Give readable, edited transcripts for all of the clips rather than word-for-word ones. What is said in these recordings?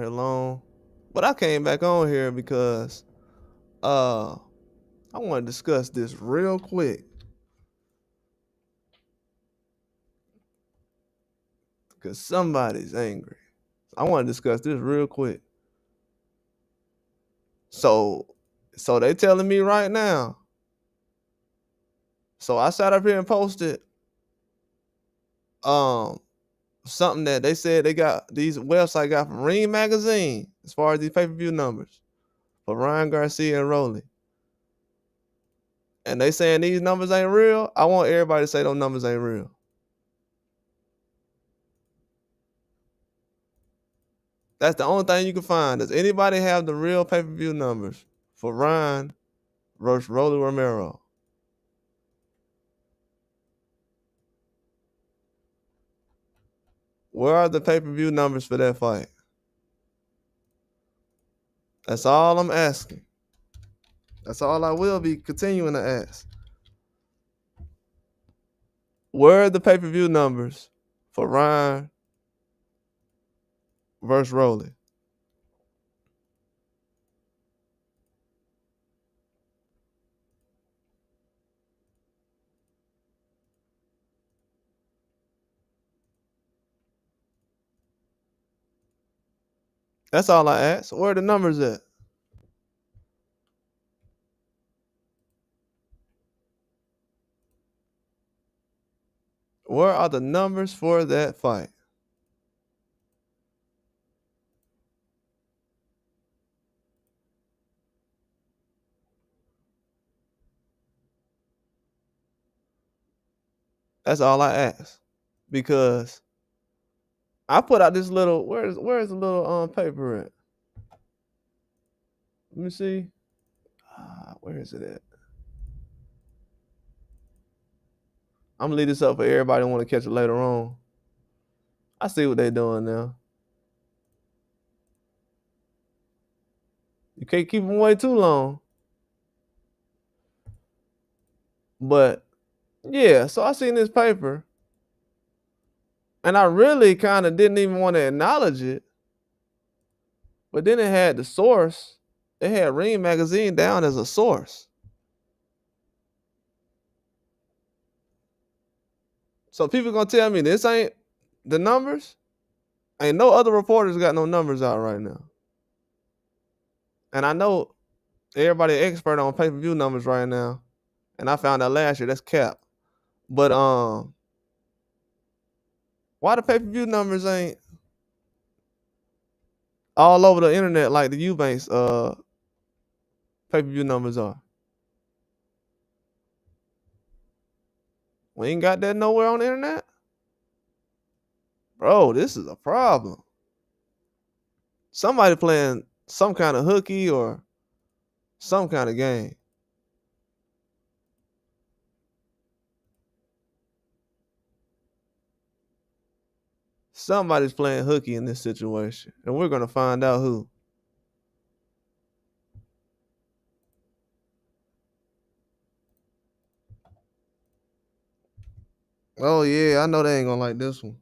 here long. But I came back on here because I want to discuss this real quick because somebody's angry. I want to discuss this real quick. So so they telling me right now. So I sat up here and posted um something that they said they got these website got from Ring Magazine as far as these pay-per-view numbers for Ryan Garcia and Rolly. And they saying these numbers ain't real. I want everybody to say those numbers ain't real. That's the only thing you can find. Does anybody have the real pay-per-view numbers for Ryan versus Rolly Romero? Where are the pay-per-view numbers for that fight? That's all I'm asking. That's all I will be continuing to ask. Where are the pay-per-view numbers for Ryan versus Rolly? That's all I ask. Where are the numbers at? Where are the numbers for that fight? That's all I ask. Because I put out this little where's the little paper at? Let me see. Where is it at? I'm gonna leave this up for everybody who want to catch it later on. I see what they doing now. You can't keep them away too long. But yeah, so I seen this paper, and I really kind of didn't even want to acknowledge it. But then it had the source. It had Ring Magazine down as a source. So people gonna tell me this ain't the numbers? Ain't no other reporters got no numbers out right now. And I know everybody expert on pay-per-view numbers right now. And I found out last year that's cap. But why the pay-per-view numbers ain't all over the internet like the Eubanks pay-per-view numbers are? We ain't got that nowhere on the internet? Bro, this is a problem. Somebody playing some kind of hooky or some kind of game. Somebody's playing hooky in this situation, and we're gonna find out who. Oh yeah, I know they ain't gonna like this one.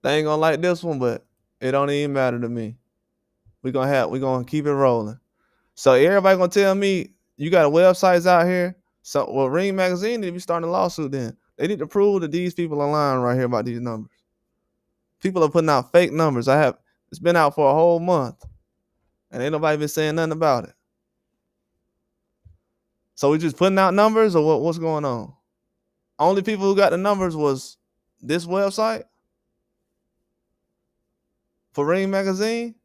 They ain't gonna like this one, but it don't even matter to me. We gonna keep it rolling. So everybody gonna tell me you got websites out here. So well, Ring Magazine need to be starting a lawsuit. Then they need to prove that these people are lying right here about these numbers. People are putting out fake numbers. It's been out for a whole month, and ain't nobody been saying nothing about it. So we just putting out numbers, or what's going on? Only people who got the numbers was this website for Ring Magazine.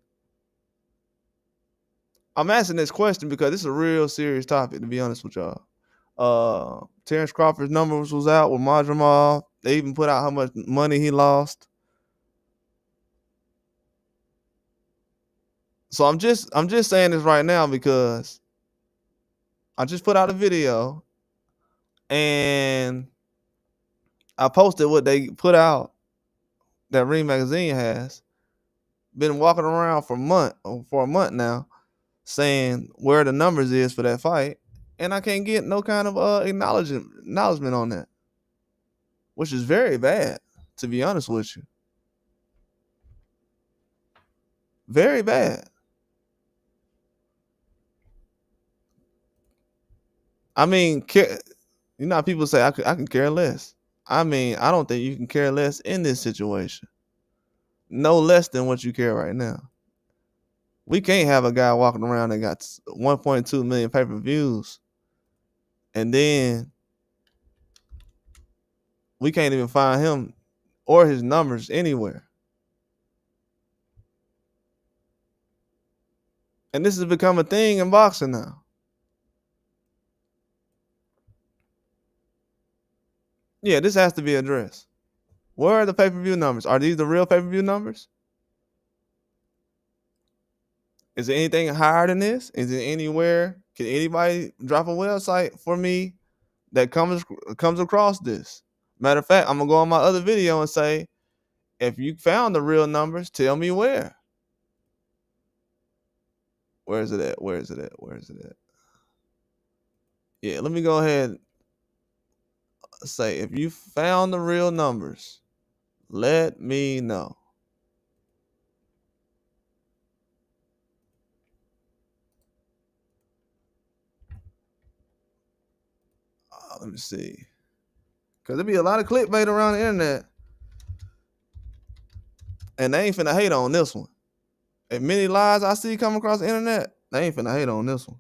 I'm asking this question because this is a real serious topic, to be honest with y'all. Terrence Crawford's numbers was out with Madrimov. They even put out how much money he lost. So I'm just saying this right now because I just put out a video and I posted what they put out that Ring Magazine has. Been walking around for a month now saying where the numbers is for that fight. and I can't get no kind of acknowledgement on that, which is very bad, to be honest with you. Very bad. I mean, you know how people say I can care less. I mean, I don't think you can care less in this situation. No less than what you care right now. We can't have a guy walking around that got 1.2 million pay-per-views, and then we can't even find him or his numbers anywhere. And this has become a thing in boxing now. Yeah, this has to be addressed. Where are the pay-per-view numbers? Are these the real pay-per-view numbers? Is there anything higher than this? Is it anywhere? Can anybody drop a website for me that comes across this? Matter of fact, I'm gonna go on my other video and say, if you found the real numbers, tell me where. Where is it at? Where is it at? Where is it at? Yeah, let me go ahead and say, if you found the real numbers, let me know. Let me see. Because there be a lot of clickbait around the internet. And they ain't finna hate on this one. And many lies I see come across the internet, they ain't finna hate on this one.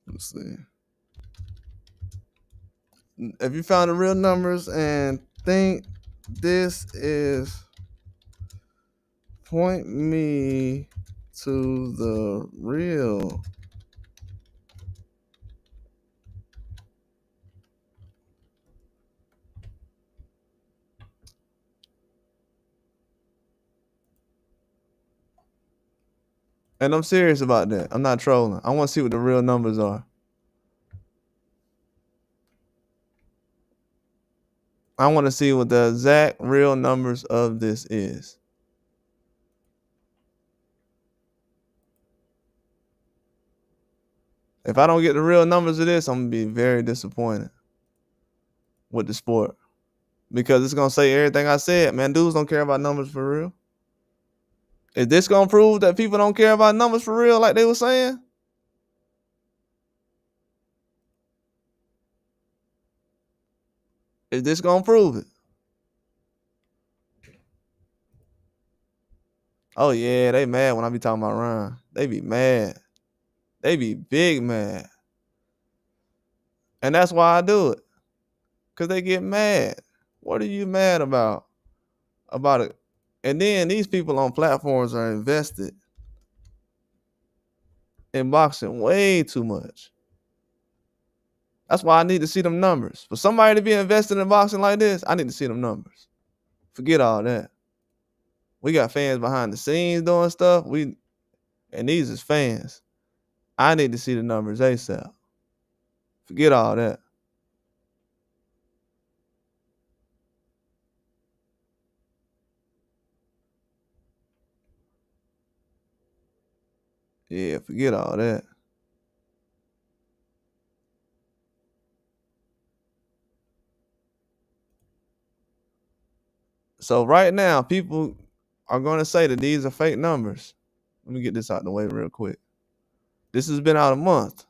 Let's see. If you found the real numbers and think this is, point me to the real. And I'm serious about that. I'm not trolling. I want to see what the real numbers are. I want to see what the exact real numbers of this is. If I don't get the real numbers of this, I'm going to be very disappointed with the sport. Because it's going to say everything I said. Man, dudes don't care about numbers for real. Is this going to prove that people don't care about numbers for real like they were saying? Is this going to prove it? Oh, yeah, they mad when I be talking about Ryan. They be mad. They be big mad. And that's why I do it. Because they get mad. What are you mad about? About it. And then these people on platforms are invested in boxing way too much. That's why I need to see them numbers. For somebody to be invested in boxing like this, I need to see them numbers. Forget all that. We got fans behind the scenes doing stuff. And these is fans. I need to see the numbers ASAP. Forget all that. Yeah, forget all that. So right now, people are going to say that these are fake numbers. Let me get this out the way real quick. This has been out a month.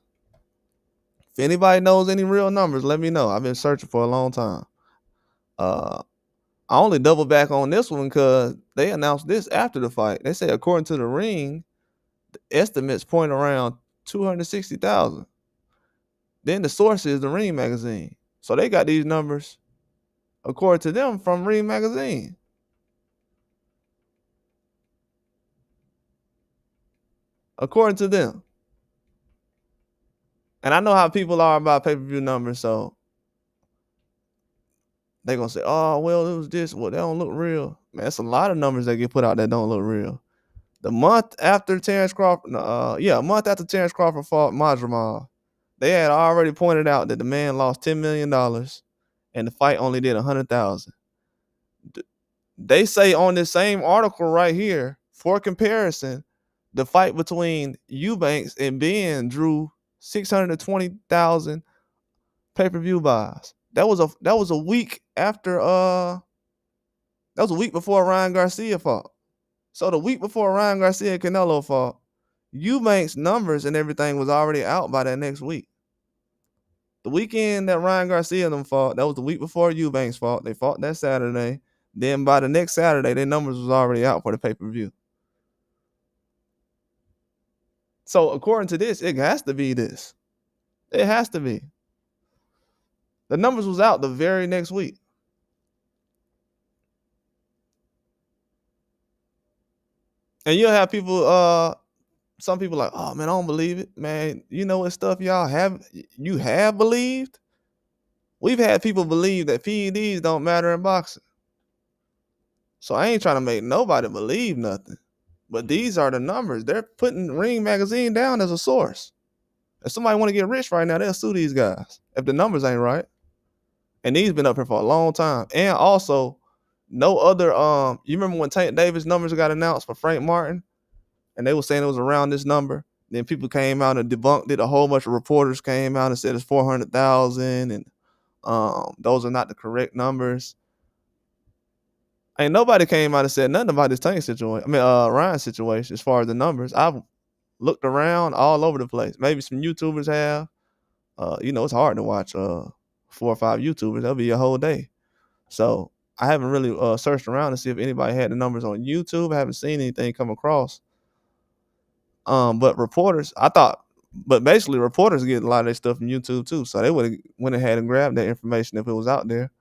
If anybody knows any real numbers, let me know. I've been searching for a long time. I only double back on this one because they announced this after the fight. They say according to the ring, the estimates point around 260,000. Then the source is the Ring magazine. So they got these numbers, according to them, from Ring magazine. According to them. And I know how people are about pay-per-view numbers, so they're going to say, oh, well, it was this. Well, they don't look real. Man, it's a lot of numbers that get put out that don't look real. The month after Terrence Crawford, a month after Terrence Crawford fought Majramal, they had already pointed out that the man lost $10 million and the fight only did $100,000. They say on this same article right here, for comparison, the fight between Eubanks and Ben drew 620,000 pay-per-view buys. That was a week after that was a week before Ryan Garcia fought. So the week before Ryan Garcia and Canelo fought, Eubanks' numbers and everything was already out by that next week. The weekend that Ryan Garcia and them fought, that was the week before Eubanks fought. They fought that Saturday. Then by the next Saturday, their numbers was already out for the pay-per-view. So according to this, it has to be this. It has to be. The numbers was out the very next week. And you'll have people, some people like, oh man, I don't believe it. Man, you know what stuff you have believed? We've had people believe that PEDs don't matter in boxing. So I ain't trying to make nobody believe nothing. But these are the numbers. They're putting Ring Magazine down as a source. If somebody want to get rich right now, they'll sue these guys if the numbers ain't right. And these been up here for a long time. And also, no other you remember when Tank Davis numbers got announced for Frank Martin? And they were saying it was around this number. Then people came out and debunked it. A whole bunch of reporters came out and said it's 400,000 and those are not the correct numbers. Ain't nobody came out and said nothing about this Tank situation. I mean, Ryan situation as far as the numbers. I've looked around all over the place. Maybe some YouTubers have. It's hard to watch 4 or 5 YouTubers. That'll be a whole day. So I haven't really searched around to see if anybody had the numbers on YouTube. I haven't seen anything come across. But basically reporters get a lot of their stuff from YouTube too. So they would have went ahead and grabbed that information if it was out there.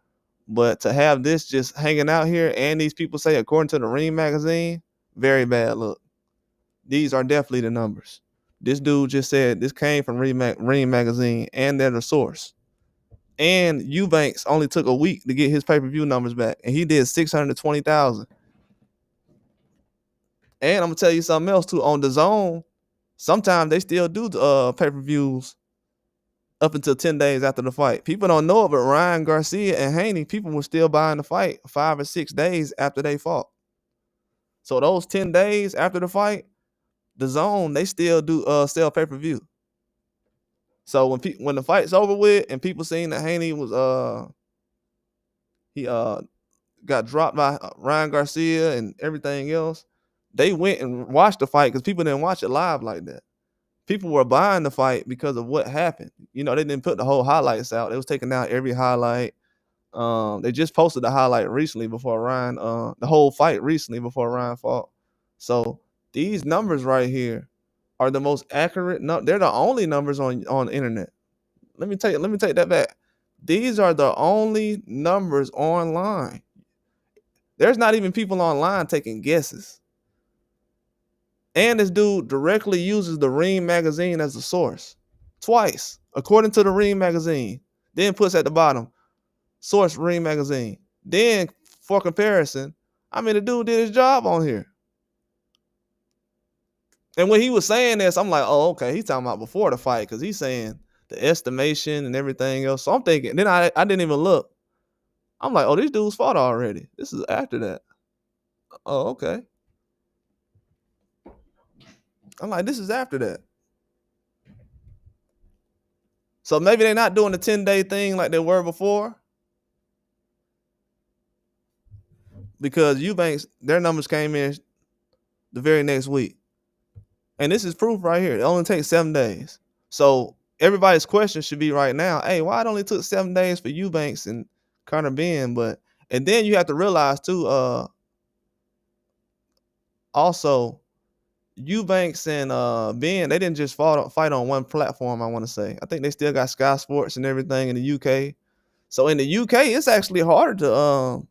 But to have this just hanging out here and these people say, according to the Ring Magazine, very bad look. These are definitely the numbers. This dude just said this came from Ring Magazine and they're the source. And Eubanks only took a week to get his pay-per-view numbers back. And he did 620,000. And I'm going to tell you something else too. On DAZN, sometimes they still do pay-per-views up until 10 days after the fight. People don't know it, but Ryan Garcia and Haney, people were still buying the fight 5 or 6 days after they fought. So those 10 days after the fight, DAZN, they still do sell pay-per-view. So when the fight's over with and people seen that Haney was he got dropped by Ryan Garcia and everything else, they went and watched the fight because people didn't watch it live like that. People were buying the fight because of what happened. They didn't put the whole highlights out. They was taking out every highlight. They just posted the highlight recently before Ryan, the whole fight recently before Ryan fought. So these numbers right here are the most accurate. They're the only numbers on the internet. Let me take that back. These are the only numbers online. There's not even people online taking guesses. And this dude directly uses the Ring Magazine as a source. Twice, according to the Ring Magazine. Then puts at the bottom, source Ring Magazine. Then, for comparison, the dude did his job on here. And when he was saying this, I'm like, oh, okay, he's talking about before the fight because he's saying the estimation and everything else. So I'm thinking, then I didn't even look. I'm like, oh, these dudes fought already. This is after that. Oh, okay. I'm like, this is after that. So maybe they're not doing the 10-day thing like they were before. Because Eubanks, their numbers came in the very next week. And this is proof right here. It only takes 7 days. So everybody's question should be right now, hey, why it only took 7 days for Eubanks and Conor Ben? And then you have to realize too, also, Eubanks and Ben, they didn't just fight on one platform, I want to say. I think they still got Sky Sports and everything in the UK. So in the UK, it's actually harder to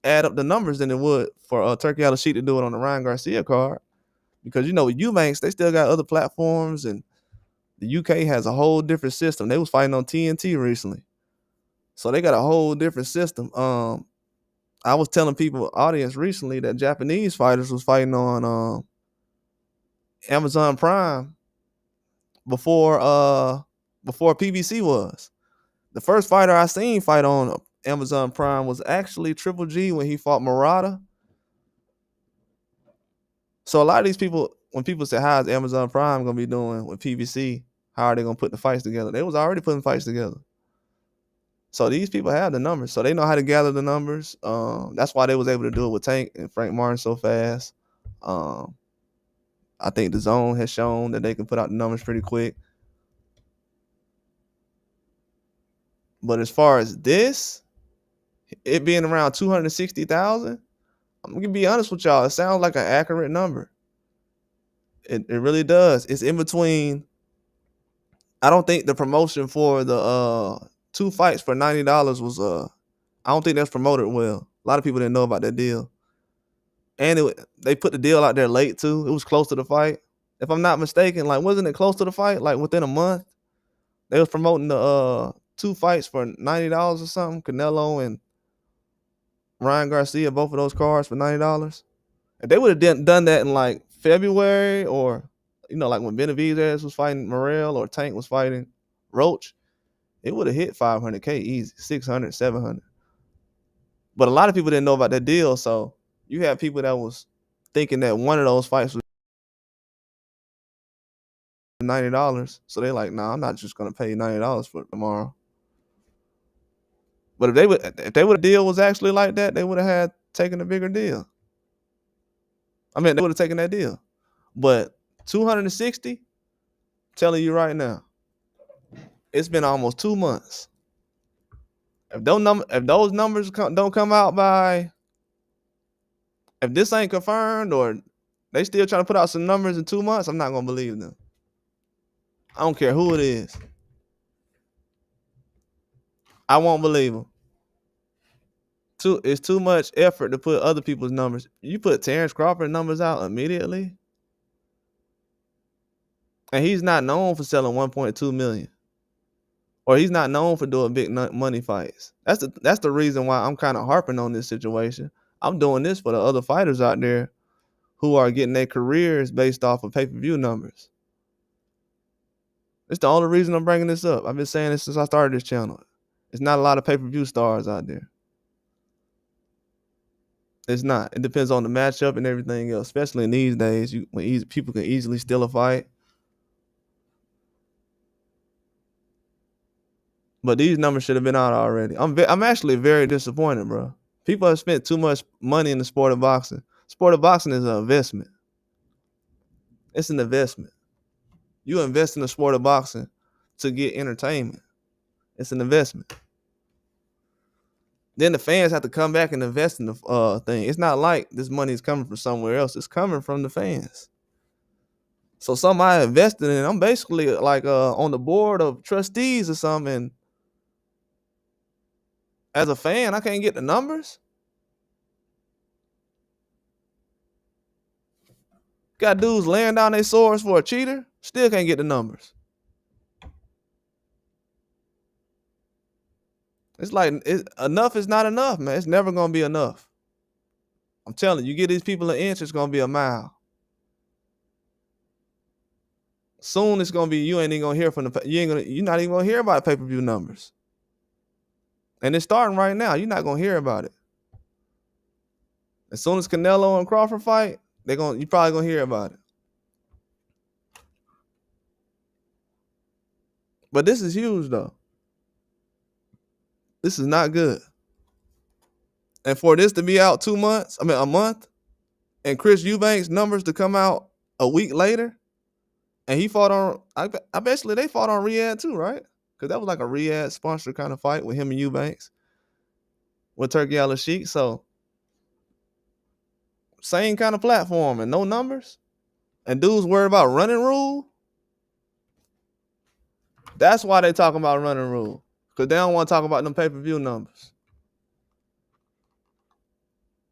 add up the numbers than it would for Turkey Al-Sheikh to do it on the Ryan Garcia card. Because, with Eubanks, they still got other platforms, and the UK has a whole different system. They was fighting on TNT recently. So they got a whole different system. I was telling people, audience recently, that Japanese fighters was fighting on Amazon Prime before PBC was. The first fighter I seen fight on Amazon Prime was actually Triple G when he fought Murata. So a lot of these people, when people say how is Amazon Prime gonna be doing with PBC, how are they gonna put the fights together? They was already putting fights together. So these people have the numbers, so they know how to gather the numbers. That's why they was able to do it with Tank and Frank Martin so fast. Um, I think the Zone has shown that they can put out the numbers pretty quick. But as far as this, it being around 260,000, I'm gonna be honest with y'all. It sounds like an accurate number. It really does. It's in between. I don't think the promotion for the two fights for $90 was I don't think that's promoted well. A lot of people didn't know about that deal. And they put the deal out there late too. It was close to the fight. If I'm not mistaken, like wasn't it close to the fight? Like within a month, they was promoting the two fights for $90 or something. Canelo and Ryan Garcia, both of those cards for $90. If they would have done that in like February or like when Benavidez was fighting Morrell or Tank was fighting Roach, it would have hit 500K easy, 600, 700. But a lot of people didn't know about that deal, so you have people that was thinking that one of those fights was $90. So they're like, nah, I'm not just gonna pay $90 for it tomorrow. But if they would deal was actually like that, they would have had taken a bigger deal. I mean, they would have taken that deal. But 260, telling you right now, it's been almost 2 months. If those numbers don't come out by, if this ain't confirmed or they still trying to put out some numbers in 2 months, I'm not gonna believe them. I don't care who it is. I won't believe them. It's too much effort to put other people's numbers. You put Terrence Crawford numbers out immediately, and he's not known for selling 1.2 million, or he's not known for doing big money fights. That's the reason why I'm kind of harping on this situation. I'm doing this for the other fighters out there who are getting their careers based off of pay-per-view numbers. It's the only reason I'm bringing this up. I've been saying this since I started this channel. It's not a lot of pay-per-view stars out there. It's not. It depends on the matchup and everything else, especially in these days when people can easily steal a fight. But these numbers should have been out already. I'm actually very disappointed, bro. People have spent too much money in the sport of boxing. Sport of boxing is an investment. It's an investment. You invest in the sport of boxing to get entertainment. It's an investment. Then the fans have to come back and invest in the thing. It's not like this money is coming from somewhere else. It's coming from the fans. So something I invested in, I'm basically like on the board of trustees or something. And as a fan, I can't get the numbers. Got dudes laying down their swords for a cheater, still can't get the numbers. It's like enough is not enough, man. It's never gonna be enough. I'm telling you, get these people an inch, it's gonna be a mile. Soon it's gonna be you ain't even gonna hear from you're not even gonna hear about pay-per-view numbers. And it's starting right now. You're not gonna hear about it. As soon as Canelo and Crawford fight, you probably gonna hear about it. But this is huge though. This is not good. And for this to be out a month, and Chris Eubanks' numbers to come out a week later, and he fought on, I basically they fought on Riyadh too, right? Because that was like a Riyadh sponsor kind of fight with him and Eubanks with Turkey Al-Sheikh. So same kind of platform and no numbers. And dudes worried about running rule. That's why they talking about running rule. Because they don't want to talk about them pay-per-view numbers.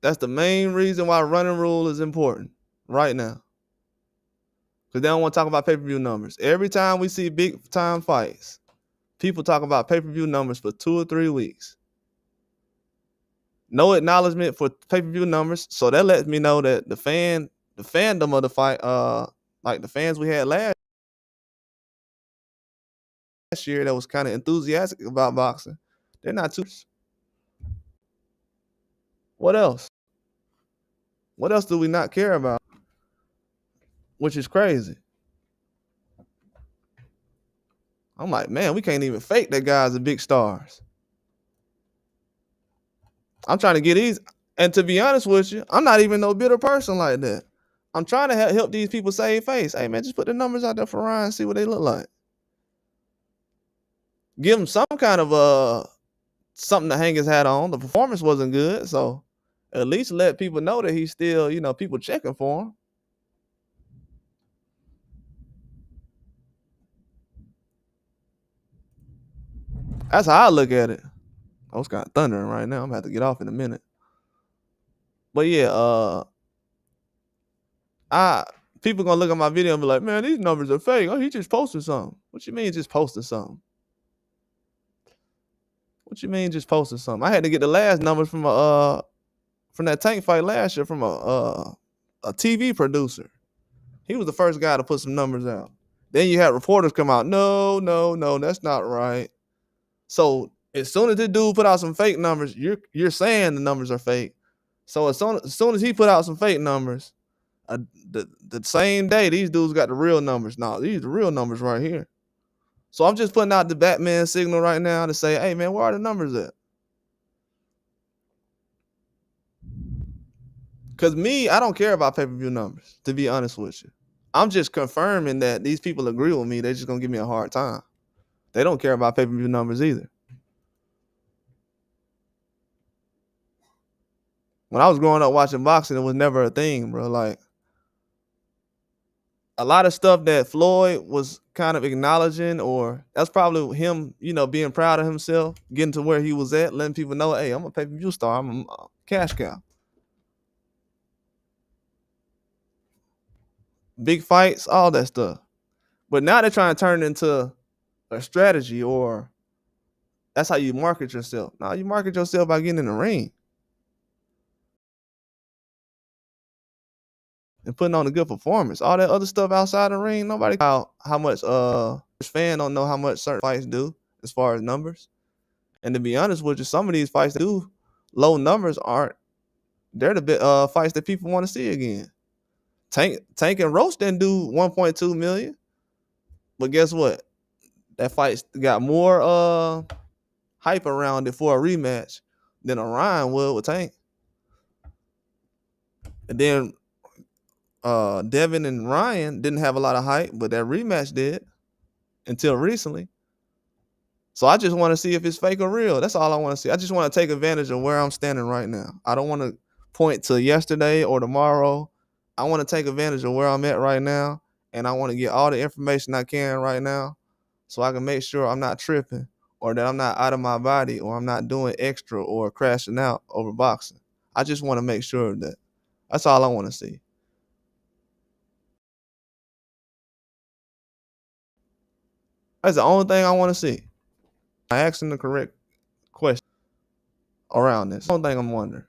That's the main reason why running rule is important right now. Because they don't want to talk about pay-per-view numbers. Every time we see big time fights, people talk about pay-per-view numbers for 2 or 3 weeks. No acknowledgement for pay-per-view numbers. So that lets me know that the fandom of the fight, like the fans we had last year that was kind of enthusiastic about boxing, they're not too. What else? What else do we not care about? Which is crazy. I'm like, man, we can't even fake that guys are big stars. I'm trying to get these, and to be honest with you, I'm not even no bitter person like that. I'm trying to help these people save face. Hey man, just put the numbers out there for Ryan, see what they look like. Give him some kind of something to hang his hat on. The performance wasn't good, so at least let people know that he's still, people checking for him. That's how I look at it. Oh, it's kind of thundering right now. I'm gonna have to get off in a minute. But yeah, I people gonna look at my video and be like, man, these numbers are fake. Oh, he just posted something. What you mean just posted something? What you mean just posted something? I had to get the last numbers from that tank fight last year from a TV producer. He was the first guy to put some numbers out. Then you had reporters come out. No, that's not right. So as soon as this dude put out some fake numbers, you're saying the numbers are fake. So as soon as he put out some fake numbers, the same day these dudes got the real numbers. Now these are the real numbers right here. So I'm just putting out the Batman signal right now to say, hey man, where are the numbers at? Because me, I don't care about pay-per-view numbers, to be honest with you. I'm just confirming that these people agree with me. They're just going to give me a hard time. They don't care about pay-per-view numbers either. When I was growing up watching boxing, it was never a thing, bro. Like, a lot of stuff that Floyd was kind of acknowledging, or that's probably him, being proud of himself, getting to where he was at, letting people know, hey, I'm a pay-per-view star. I'm a cash cow. Big fights, all that stuff. But now they're trying to turn it into a strategy, or that's how you market yourself. Now you market yourself by getting in the ring and putting on a good performance. All that other stuff outside the ring, nobody how much fan don't know how much certain fights do as far as numbers. And to be honest with you, some of these fights that do low numbers they're the bit fights that people want to see again. Tank and Roast didn't do 1.2 million. But guess what? That fight got more hype around it for a rematch than Orion would with Tank. And then Devin and Ryan didn't have a lot of hype, but that rematch did until recently. So I just want to see if it's fake or real. That's all I want to see. I just want to take advantage of where I'm standing right now. I don't want to point to yesterday or tomorrow. I want to take advantage of where I'm at right now, and I want to get all the information I can right now so I can make sure I'm not tripping, or that I'm not out of my body, or I'm not doing extra or crashing out over boxing. I just want to make sure of that. That's all I want to see. That's the only thing I want to see. I asking the correct question around this. One thing I'm wondering.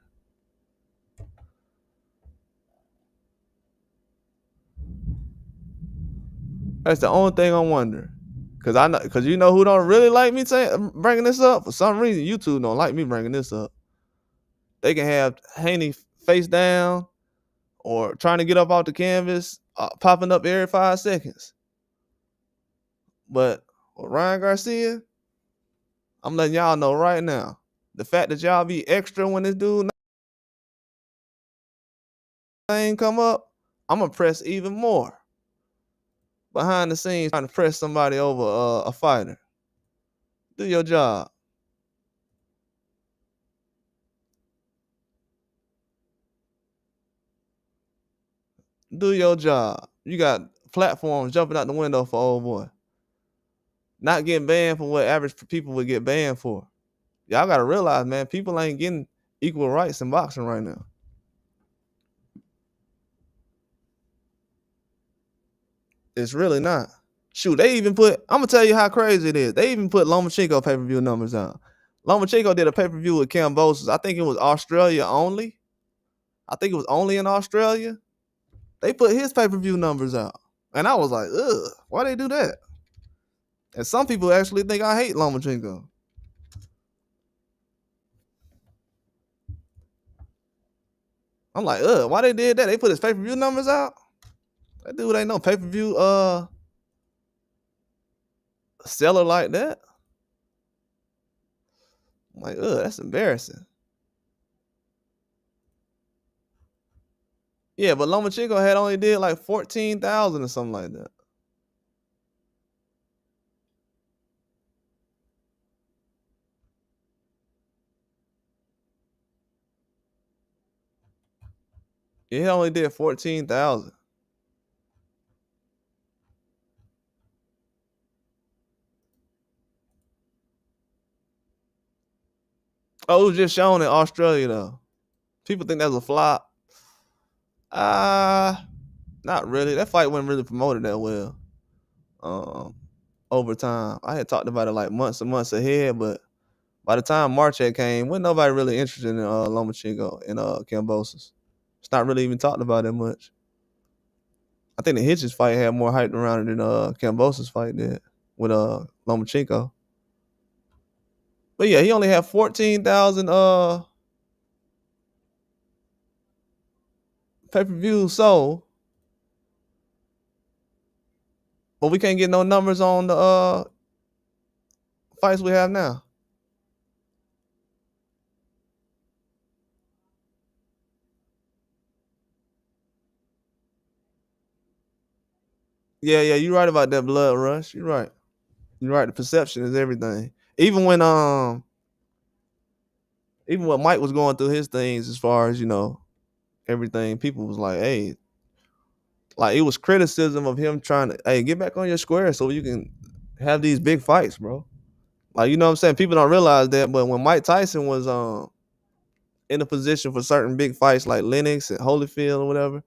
That's the only thing I'm wondering. Cause you know who don't really like me bringing this up? For some reason, YouTube don't like me bringing this up. They can have Haney face down or trying to get up off the canvas, popping up every 5 seconds. But with Ryan Garcia, I'm letting y'all know right now, the fact that y'all be extra when this dude name come up, I'm gonna press even more behind the scenes trying to press somebody over a fighter. Do your job. Do your job. You got platforms jumping out the window for old boy. Not getting banned for what average people would get banned for. Y'all gotta realize, man, people ain't getting equal rights in boxing right now. It's really not. Shoot, they even I'm gonna tell you how crazy it is. They even put Lomachenko pay-per-view numbers out. Lomachenko did a pay-per-view with Kambosos. I think it was Australia only. I think it was only in Australia. They put his pay-per-view numbers out. And I was like, ugh, why they do that? And some people actually think I hate Lomachenko. I'm like, why they did that? They put his pay-per-view numbers out? That dude ain't no pay-per-view seller like that. I'm like, that's embarrassing. Yeah, but Lomachenko had only did like 14,000 or something like that. Yeah, he only did 14,000. Oh, it was just shown in Australia though. People think that's a flop. Uh Not really. That fight wasn't really promoted that well. Um, over time, I had talked about it like months and months ahead, but by the time March had came, wasn't nobody really interested in Lomachenko and Kambosos. It's not really even talked about that much. I think the Hitchens fight had more hype around it than Kambosos fight did with Lomachenko. But yeah, he only had 14,000 pay-per-views sold, but we can't get no numbers on the fights we have now. Yeah, yeah, you're right about that blood rush. You're right. You're right. The perception is everything. Even when Mike was going through his things as far as, everything, people was like, hey, like it was criticism of him trying to, hey, get back on your square so you can have these big fights, bro. Like, you know what I'm saying? People don't realize that, but when Mike Tyson was in a position for certain big fights like Lennox and Holyfield or whatever,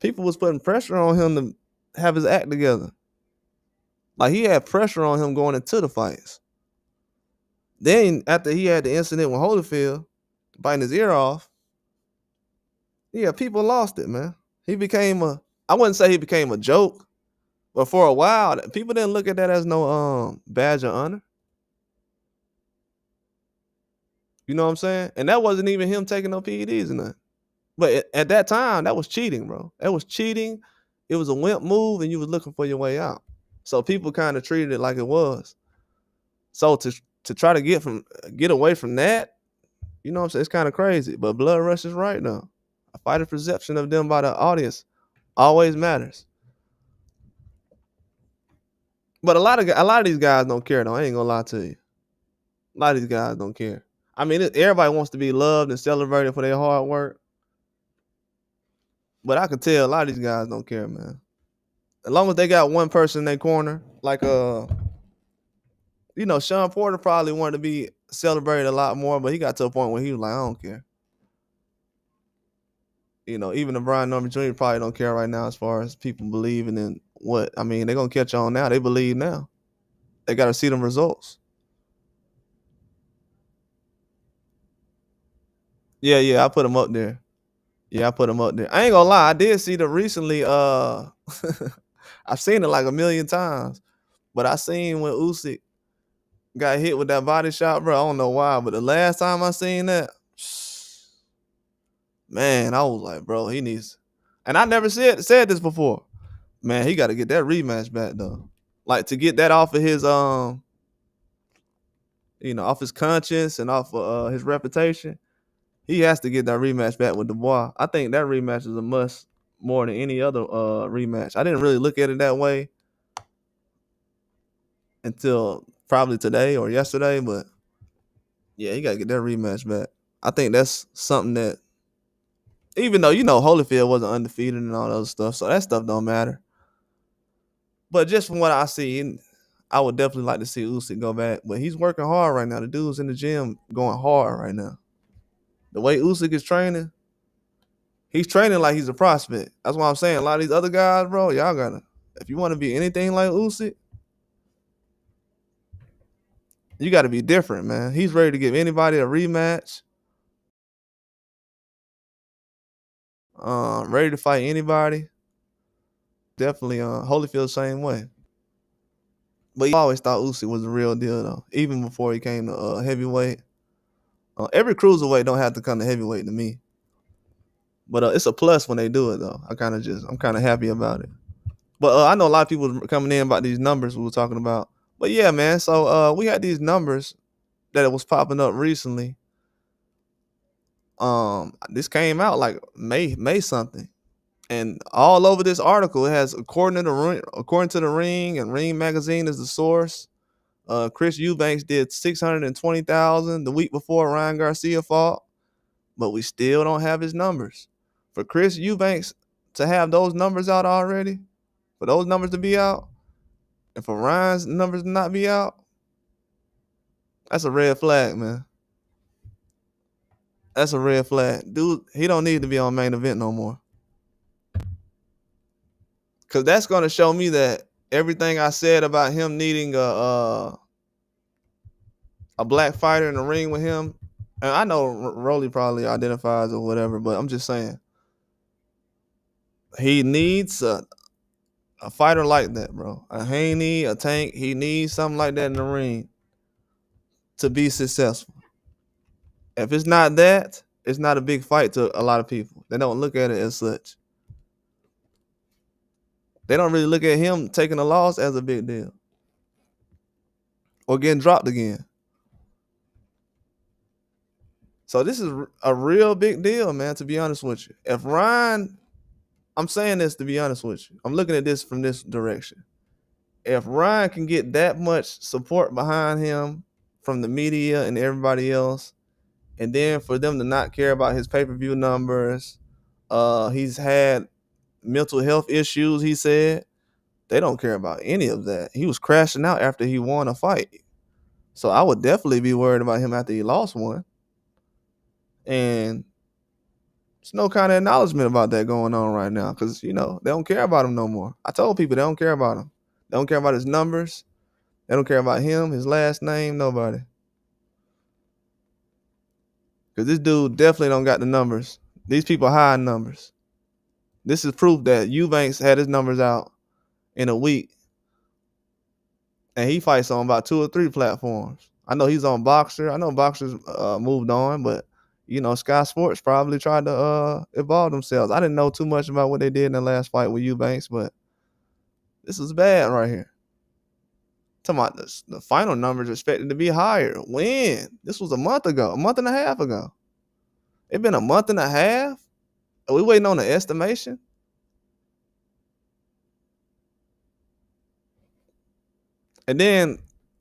people was putting pressure on him to have his act together. Like he had pressure on him going into the fights. Then after he had the incident with Holyfield biting his ear off, yeah, people lost it, man. He became I wouldn't say he became a joke, but for a while, people didn't look at that as no badge of honor. You know what I'm saying? And that wasn't even him taking no PEDs or nothing. But at that time, that was cheating, bro. That was cheating. It was a wimp move, and you was looking for your way out. So people kind of treated it like it was. So to try to get away from that, you know what I'm saying? It's kind of crazy. But Blood Rush is right now. A fighter's perception of them by the audience always matters. But a lot of these guys don't care though. I ain't gonna lie to you. A lot of these guys don't care. I mean, everybody wants to be loved and celebrated for their hard work, but I can tell a lot of these guys don't care, man. As long as they got one person in their corner, like Sean Porter probably wanted to be celebrated a lot more, but he got to a point where he was like, I don't care. Even the Brian Norman Jr. probably don't care right now as far as people believing in what. I mean, they're gonna catch on now. They believe now. They got to see them results. Yeah, yeah, I put him up there. Yeah, I put him up there. I ain't gonna lie, I did see the recently. I've seen it like a million times, but I seen when Usyk got hit with that body shot, bro. I don't know why, but the last time I seen that, man, I was like, bro, he needs. And I never said this before. Man, he got to get that rematch back though. Like to get that off of his off his conscience and off of his reputation. He has to get that rematch back with Dubois. I think that rematch is a must more than any other rematch. I didn't really look at it that way until probably today or yesterday, but yeah, he got to get that rematch back. I think that's something that, even though Holyfield wasn't undefeated and all that other stuff, so that stuff don't matter. But just from what I see, I would definitely like to see Usyk go back. But he's working hard right now. The dude's in the gym going hard right now. The way Usyk is training, he's training like he's a prospect. That's why I'm saying a lot of these other guys, bro, y'all gotta, if you want to be anything like Usyk, you got to be different, man. He's ready to give anybody a rematch. Ready to fight anybody. Definitely, Holyfield same way. But I always thought Usyk was the real deal, though. Even before he came to heavyweight. Every cruiserweight don't have to come to heavyweight to me. But it's a plus when they do it though. I'm kind of happy about it. But I know a lot of people coming in about these numbers we were talking about. But yeah, man. So we had these numbers that it was popping up recently. This came out like May something, and all over this article it has according to the Ring, and Ring magazine is the source. Chris Eubanks did 620,000 the week before Ryan Garcia fought, but we still don't have his numbers. For Chris Eubanks to have those numbers out already, for those numbers to be out, and for Ryan's numbers to not be out, that's a red flag, man. That's a red flag. Dude, he don't need to be on main event no more. Cause that's gonna show me that everything I said about him needing a black fighter in the ring with him, and I know Rolly probably identifies or whatever, but I'm just saying he needs a fighter like that, bro. A Haney, a Tank. He needs something like that in the ring to be successful. If it's not that, it's not a big fight to a lot of people. They don't look at it as such. They don't really look at him taking a loss as a big deal or getting dropped again. So this is a real big deal, man, to be honest with you. If Ryan, I'm saying this to be honest with you. I'm looking at this from this direction. If Ryan can get that much support behind him from the media and everybody else, and then for them to not care about his pay-per-view numbers, he's had mental health issues, he said. They don't care about any of that. He was crashing out after he won a fight. So I would definitely be worried about him after he lost one. And there's no kind of acknowledgement about that going on right now because, they don't care about him no more. I told people they don't care about him. They don't care about his numbers. They don't care about him, his last name, nobody. Because this dude definitely don't got the numbers. These people hide numbers. This is proof that Eubanks had his numbers out in a week. And he fights on about 2 or 3 platforms. I know he's on Boxer. I know Boxer's moved on, but Sky Sports probably tried to evolve themselves. I didn't know too much about what they did in the last fight with Eubanks, but this is bad right here. Talking about the final numbers expected to be higher. When? This was a month and a half ago. It's been a month and a half? Are we waiting on the estimation? And then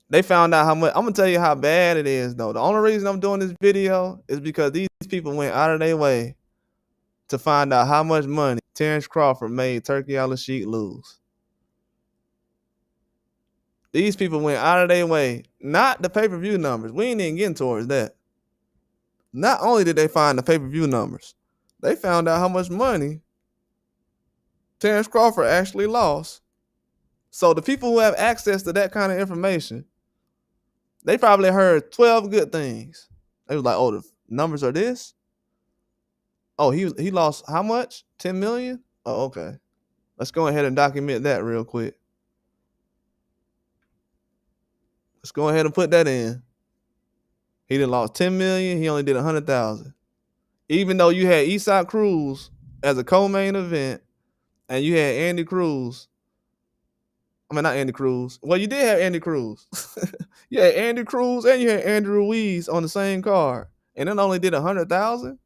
they found out how much. I'm going to tell you how bad it is, though. The only reason I'm doing this video is because these people went out of their way to find out how much money Terrence Crawford made Turkey Al-Sheikh lose. These people went out of their way, not the pay-per-view numbers. We ain't even getting towards that. Not only did they find the pay-per-view numbers, they found out how much money Terrence Crawford actually lost. So the people who have access to that kind of information, they probably heard 12 good things. They was like, oh, the numbers are this? Oh, he lost how much? 10 million? Oh, okay. Let's go ahead and document that real quick. Let's go ahead and put that in. He done lost 10 million. He only did 100,000. Even though you had Eastside Cruz as a co-main event, and you had Andy Cruz. I mean, not Andy Cruz. Well, you did have Andy Cruz. You had Andy Cruz and you had Andrew Ruiz on the same card, and it only did 100,000.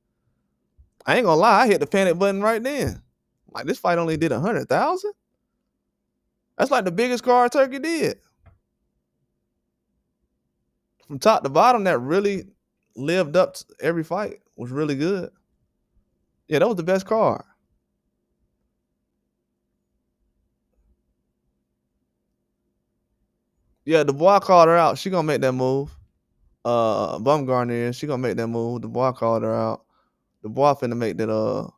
I ain't gonna lie, I hit the panic button right then. Like, this fight only did 100,000. That's like the biggest card Turkey did. From top to bottom, that really lived up to every fight. Was really good. Yeah, that was the best card. Yeah, Dubois called her out. She gonna make that move. Bumgarner is. She gonna make that move. Dubois called her out. Dubois finna make that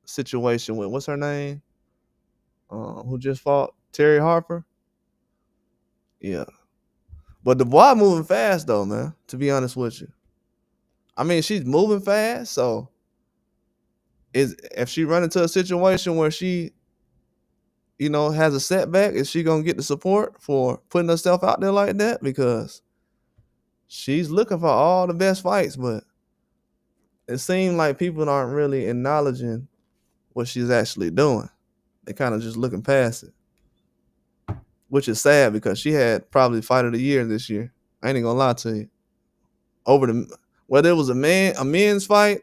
situation with what's her name? Who just fought? Terry Harper. Yeah. But Dubois moving fast though, man. To be honest with you. I mean, she's moving fast, so if she run into a situation where she, has a setback, is she gonna get the support for putting herself out there like that? Because she's looking for all the best fights, but it seemed like people aren't really acknowledging what she's actually doing. They kind of just looking past it, which is sad because she had probably fight of the year this year. I ain't even gonna lie to you. Over the whether it was a men's fight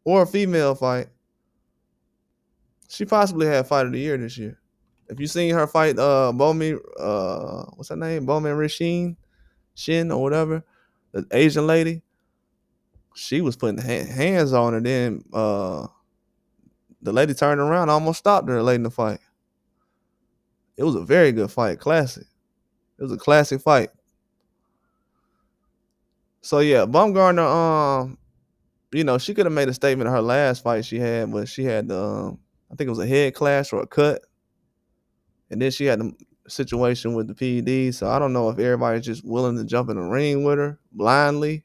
or a female fight, she possibly had fight of the year this year. If you seen her fight Bowman what's her name? Bowman Rasheen Shin or whatever, the Asian lady, she was putting hands on her. Then the lady turned around and almost stopped her late in the fight. It was a very good fight, classic. It was a classic fight. So yeah, Bumgarner, she could have made a statement in her last fight she had, but she had the, I think it was a head clash or a cut, and then she had the situation with the PED. So I don't know if everybody's just willing to jump in the ring with her blindly,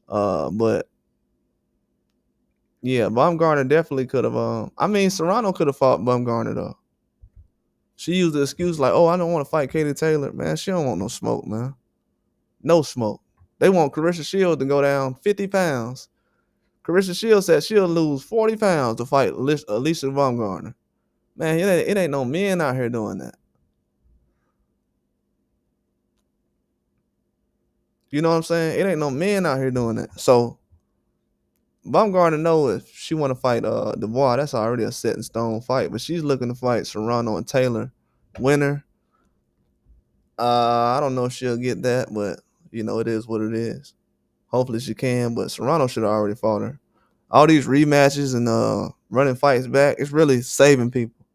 but yeah, Bumgarner definitely could have. I mean, Serrano could have fought Bumgarner though. She used the excuse like, "Oh, I don't want to fight Katie Taylor." Man, she don't want no smoke, man. No smoke. They want Carissa Shields to go down 50 pounds. Carissa Shields said she'll lose 40 pounds to fight Alicia Baumgartner. Man, it ain't no men out here doing that. You know what I'm saying? It ain't no men out here doing that. So Baumgartner know if she want to fight Dubois, that's already a set in stone fight. But she's looking to fight Serrano and Taylor, winner. I don't know if she'll get that, but it is what it is. Hopefully she can, but Serrano should have already fought her. All these rematches and running fights back, it's really saving people.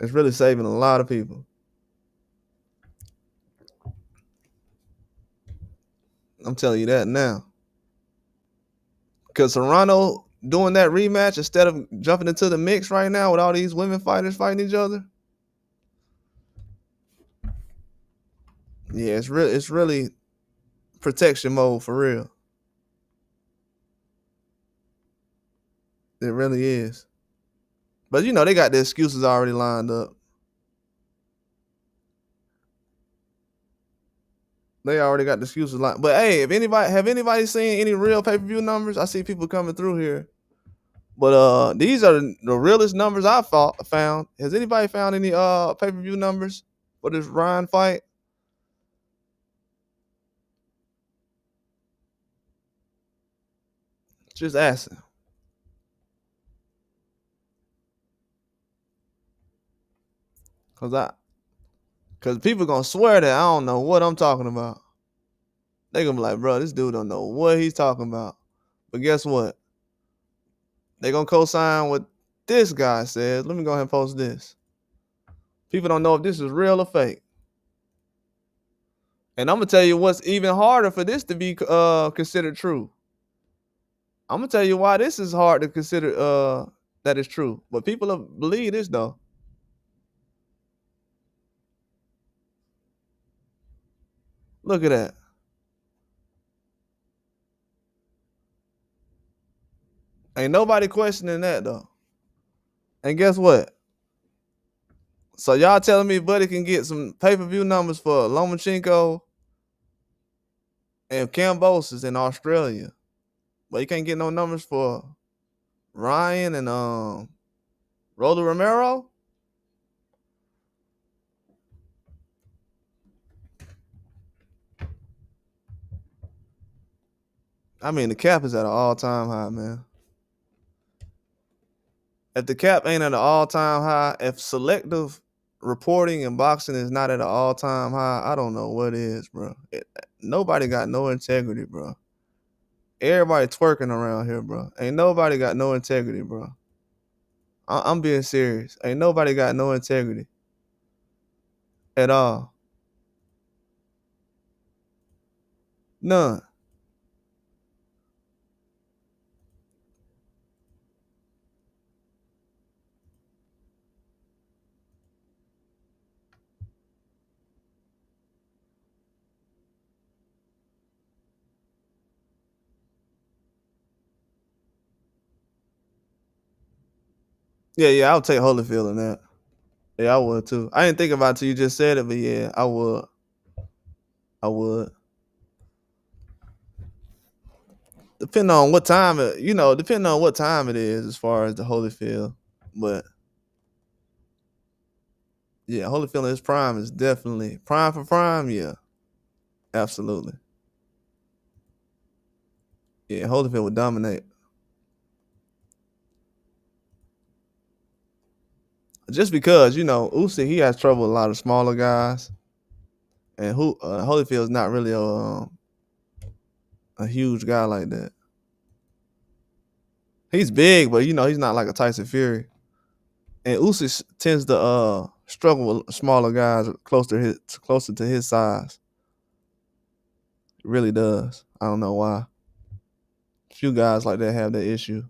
It's really saving a lot of people. I'm telling you that now. Because Serrano doing that rematch instead of jumping into the mix right now with all these women fighters fighting each other. Yeah, it's really protection mode for real. It really is. But they got the excuses already lined up. They already got the excuses lined. But hey, if anybody seen any real pay-per-view numbers? I see people coming through here. But these are the realest numbers I found. Has anybody found any pay-per-view numbers for this Ryan fight? Just asking. Cause people gonna swear that I don't know what I'm talking about. They gonna be like, bro, this dude don't know what he's talking about. But guess what? They gonna co-sign what this guy says. Let me go ahead and post this. People don't know if this is real or fake. And I'm gonna tell you what's even harder for this to be considered true. I'm gonna tell you why this is hard to consider that is true. But people believe this though. Look at that. Ain't nobody questioning that though. And guess what? So y'all telling me Buddy can get some pay-per-view numbers for Lomachenko and Cambosis in Australia, but he can't get no numbers for Ryan and Roller Romero? I mean, the cap is at an all-time high, man. If the cap ain't at an all-time high, if selective reporting in boxing is not at an all-time high, I don't know what is, bro. Nobody got no integrity, bro. Everybody twerking around here, bro. Ain't nobody got no integrity, bro. I'm being serious. Ain't nobody got no integrity at all. None. Yeah, I'll take Holyfield in that. Yeah, I would too. I didn't think about it till you just said it, but yeah, I would. I would. Depending on what time depending on what time it is as far as the Holyfield. But yeah, Holyfield in his prime is definitely prime for prime. Yeah, absolutely. Yeah, Holyfield would dominate. Just because Usyk he has trouble with a lot of smaller guys, and who Holyfield's not really a huge guy like that. He's big, but he's not like a Tyson Fury. And Usyk tends to struggle with smaller guys closer to his size. It really does. I don't know why. Few guys like that have that issue.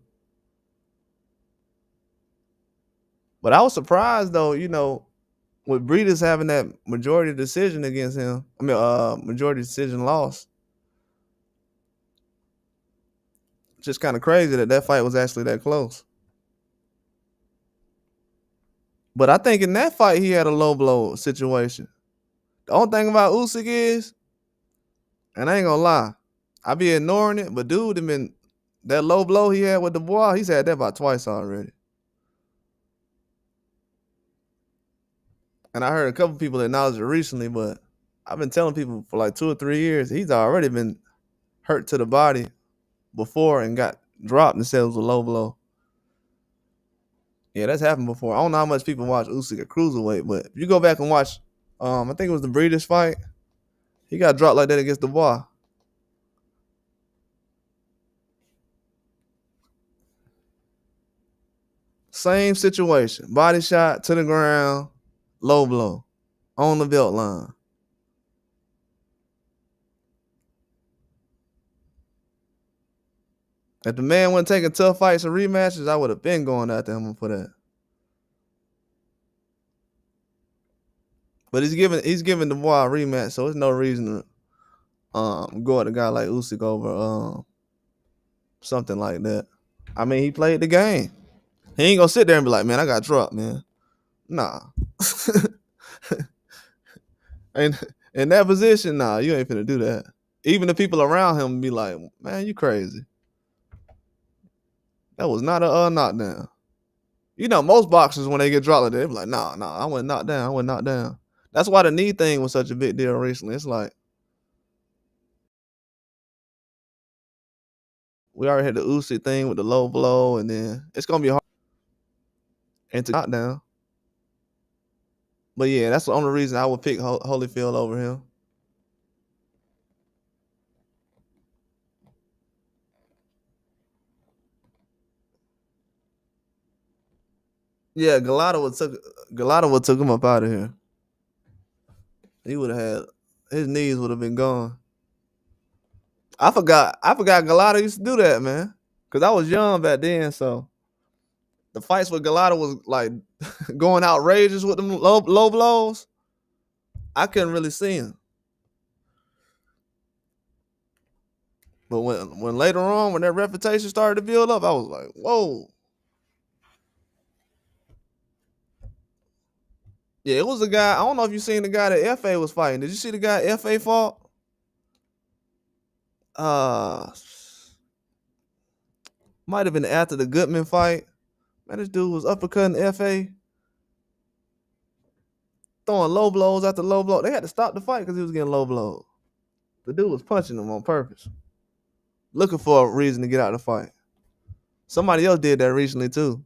But I was surprised though, with Breeders having that majority decision against him. I mean, majority decision loss. Just kind of crazy that fight was actually that close. But I think in that fight he had a low blow situation. The only thing about Usyk is, and I ain't gonna lie, I be ignoring it, but dude, that low blow he had with the boy, he's had that about twice already. And I heard a couple people acknowledge it recently, but I've been telling people for like 2 or 3 years, he's already been hurt to the body before and got dropped and said it was a low blow. Yeah, that's happened before. I don't know how much people watch Usyk at cruiserweight, but if you go back and watch, I think it was the Breeders fight, he got dropped like that against the boy. Same situation. Body shot to the ground, low blow, on the belt line. If the man wasn't taking tough fights and rematches, I would have been going after him for that. But he's giving the boy a rematch, so there's no reason to go at a guy like Usyk over something like that. I mean, he played the game. He ain't gonna sit there and be like, man, I got dropped, man. Nah. And in that position, nah, you ain't finna do that. Even the people around him be like, man, you crazy. That was not a knockdown. Most boxers when they get dropped like that, they be like, nah, I wasn't knocked down. I wasn't knocked down. That's why the knee thing was such a big deal recently. It's like we already had the Usyk thing with the low blow, and then it's gonna be hard and to knock down. But yeah, that's the only reason I would pick Holyfield over him. Yeah, Galata would took him up out of here. He would have had his knees would have been gone. I forgot Galata used to do that, man. Cause I was young back then, so the fights with Galata was like going outrageous with them low blows. I couldn't really see him. But when later on, when that reputation started to build up, I was like, whoa. Yeah, it was a guy. I don't know if you seen the guy that FA was fighting. Did you see the guy FA fought? Uh Might have been after the Goodman fight. Man, this dude was uppercutting FA, throwing low blows after low blow. They had to stop the fight because he was getting low blows. The dude was punching him on purpose, looking for a reason to get out of the fight. Somebody else did that recently too.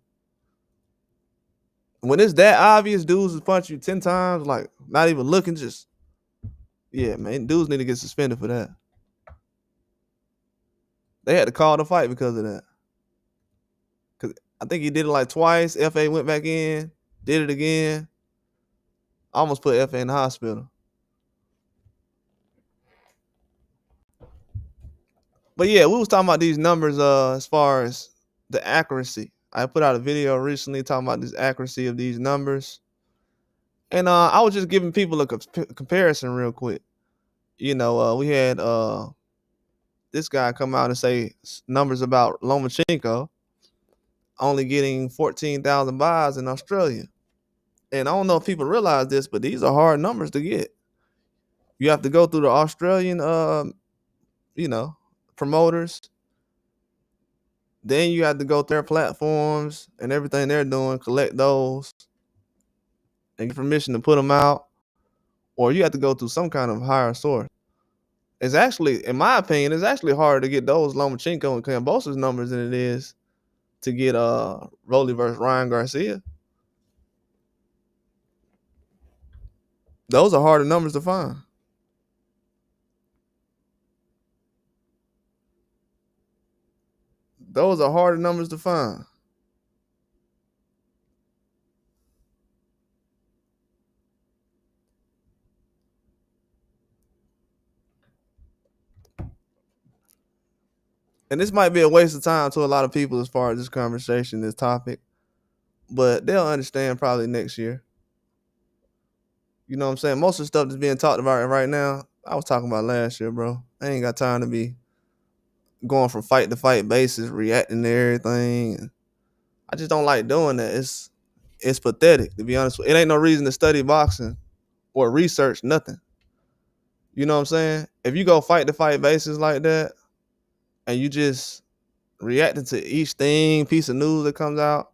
When it's that obvious, dudes is punch you 10 times, like not even looking, just yeah, man, dudes need to get suspended for that. They had to call the fight because of that. Cause I think he did it like twice. FA went back in, did it again. Almost put FA in the hospital. But yeah, we was talking about these numbers as far as the accuracy. I put out a video recently talking about this accuracy of these numbers. And I was just giving people a comparison real quick. We had this guy come out and say numbers about Lomachenko only getting 14,000 buys in Australia. And I don't know if people realize this, but these are hard numbers to get. You have to go through the Australian, promoters. Then you have to go through their platforms and everything they're doing, collect those, and get permission to put them out, or you have to go through some kind of higher source. It's actually, in my opinion, it's actually harder to get those Lomachenko and Kambosos numbers than it is to get Rolly versus Ryan Garcia. Those are harder numbers to find. Those are harder numbers to find. And this might be a waste of time to a lot of people as far as this conversation, this topic, but they'll understand probably next year. You know what I'm saying? Most of the stuff that's being talked about right now, I was talking about last year, bro. I ain't got time to be going from fight to fight basis, reacting to everything. I just don't like doing that. It's pathetic, to be honest. It ain't no reason to study boxing or research nothing. You know what I'm saying? If you go fight to fight basis like that, and you just reacting to each piece of news that comes out,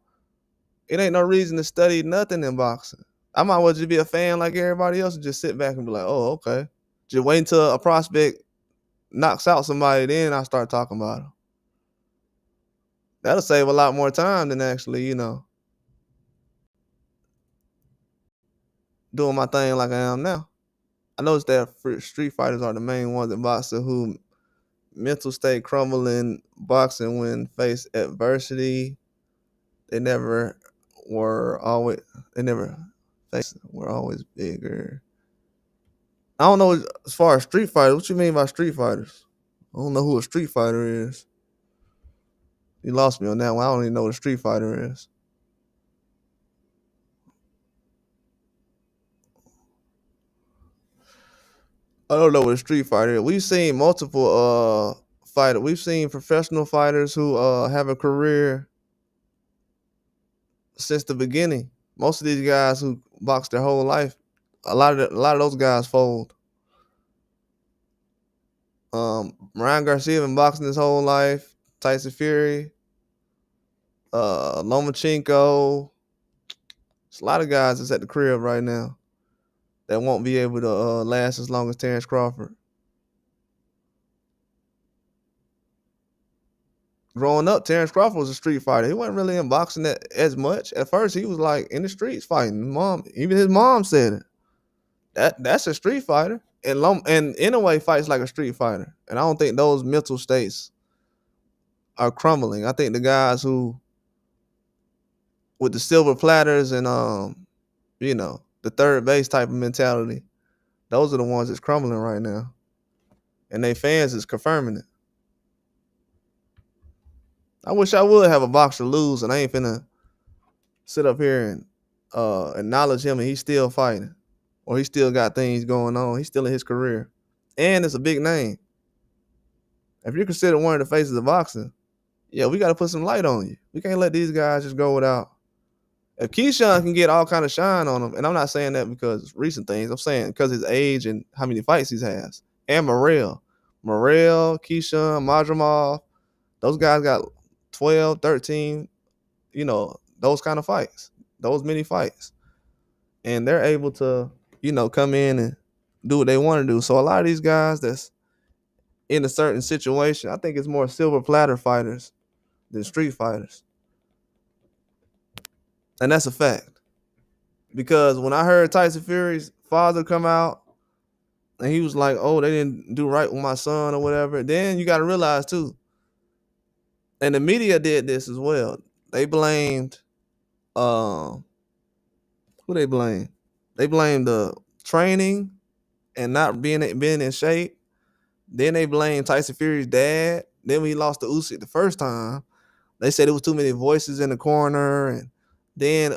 it ain't no reason to study nothing in boxing. I might well just be a fan like everybody else and just sit back and be like, oh, okay. Just wait until a prospect knocks out somebody, then I start talking about them. That'll save a lot more time than actually, doing my thing like I am now. I noticed that street fighters are the main ones in boxing who mental state crumble in boxing when face adversity. They never were always they never faced were always bigger. I don't know as far as street fighters. What you mean by street fighters? I don't know who a street fighter is. You lost me on that one. I don't even know what a street fighter is. I don't know what a street fighter is. We've seen multiple fighters. We've seen professional fighters who have a career since the beginning. Most of these guys who box their whole life, a lot of those guys fold. Ryan Garcia been boxing his whole life. Tyson Fury, Lomachenko. There's a lot of guys that's at the crib right now that won't be able to last as long as Terrence Crawford. Growing up, Terrence Crawford was a street fighter. He wasn't really in boxing that as much. At first, he was like in the streets fighting. Even his mom said it. That's a street fighter, and in a way fights like a street fighter. And I don't think those mental states are crumbling. I think the guys who with the silver platters and the third base type of mentality, those are the ones that's crumbling right now, and they fans is confirming it. I wish I would have a boxer lose, and I ain't finna sit up here and acknowledge him, and he's still fighting, or he still got things going on. He's still in his career, and it's a big name. If you're considered one of the faces of boxing, yeah, we got to put some light on you. We can't let these guys just go without. If Keyshawn can get all kind of shine on him, and I'm not saying that because recent things, I'm saying because his age and how many fights he has, and Morrell, Keyshawn, Madrimov, those guys got 12, 13, those kind of fights, those many fights, and they're able to, come in and do what they want to do. So a lot of these guys that's in a certain situation, I think it's more silver platter fighters than street fighters. And that's a fact. Because when I heard Tyson Fury's father come out and he was like, oh, they didn't do right with my son or whatever, then you got to realize too, and the media did this as well. They blamed, who they blamed? They blamed the training and not being in shape. Then they blamed Tyson Fury's dad. Then when he lost to Usyk the first time, they said it was too many voices in the corner. And then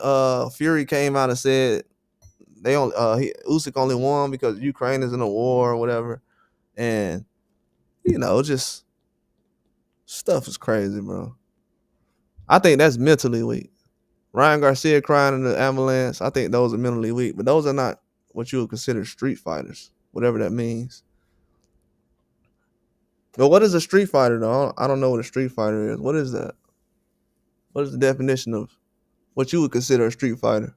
Fury came out and said Usyk only won because Ukraine is in a war or whatever. And just stuff is crazy, bro. I think that's mentally weak. Ryan Garcia crying in the ambulance, I think those are mentally weak, but those are not what you would consider street fighters, whatever that means. But what is a street fighter though? I don't know what a street fighter is. What is that? What is the definition of what you would consider a street fighter?